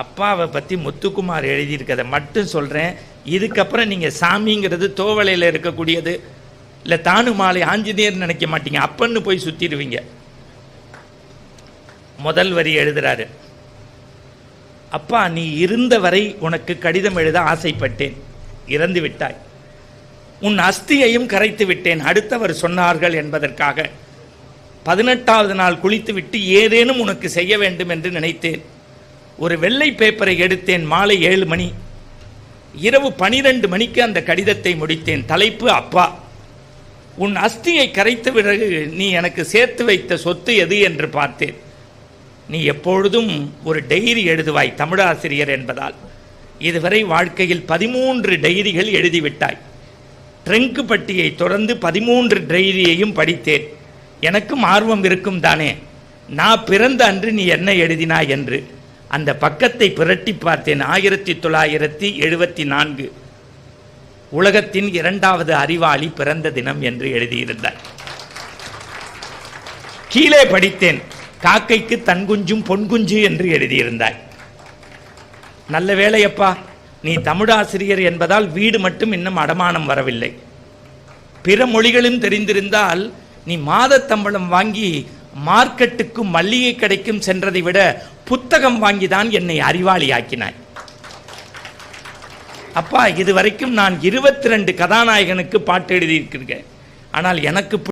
அப்பாவை பற்றி முத்துக்குமார் எழுதியிருக்கதை மட்டும் சொல்கிறேன். இதுக்கப்புறம் நீங்கள் சாமிங்கிறது தோவளையில் இருக்கக்கூடியது இல்லை தானுமாலை ஆஞ்சநேயர் நினைக்க மாட்டீங்க, அப்பன்னு போய் சுற்றிடுவீங்க. முதல் வரி எழுதுறாரு, அப்பா நீ இருந்த வரை உனக்கு கடிதம் எழுத ஆசைப்பட்டேன், இறந்து விட்டாய். உன் அஸ்தியையும் கரைத்து விட்டேன், அடுத்தவர் சொன்னார்கள் என்பதற்காக. 18வது நாள் குளித்துவிட்டு ஏதேனும் உனக்கு செய்ய வேண்டும் என்று நினைத்தேன். ஒரு வெள்ளை பேப்பரை எடுத்தேன். மாலை 7 மணி. இரவு 12 மணிக்கு அந்த கடிதத்தை முடித்தேன். தலைப்பு அப்பா. உன் அஸ்தியை கரைத்த பிறகு நீ எனக்கு சேர்த்து வைத்த சொத்து எது என்று பார்த்தேன். நீ எப்பொழுதும் ஒரு டைரி எழுதுவாய், தமிழாசிரியர் என்பதால். இதுவரை வாழ்க்கையில் 13 டைரிகள் எழுதிவிட்டாய். ட்ரங்கு பட்டியை தொடர்ந்து 13 டைரியையும் படித்தேன். எனக்கும் ஆர்வம் இருக்கும் தானே, நான் பிறந்த அன்று நீ என்ன எழுதினாய் என்று. அந்த பக்கத்தை புரட்டி பார்த்தேன். 1974 உலகத்தின் 2வது அறிவாளி பிறந்த தினம் என்று எழுதியிருந்தார். கீழே படித்தேன், காக்கைக்கு தன்குஞ்சும் பொன்குஞ்சு என்று எழுதியிருந்தாய். நல்ல வேளையப்பா, நீ தமிழாசிரியர் என்பதால் வீடு மட்டும் இன்னும் அடமானம் வரவில்லை. பிற மொழிகளும் தெரிந்திருந்தால் நீ மாதத்தம்பளம் வாங்கி மார்க்கெட்டுக்கும் மல்லிகை கடைக்கும் சென்றதை விட புத்தகம் வாங்கிதான் என்னை அறிவாளியாக்கினாய். அப்பா, இதுவரைக்கும் நான் 22 கதாநாயகனுக்கு பாட்டு எழுதியிருக்கிறேன். ஆனால் எனக்கு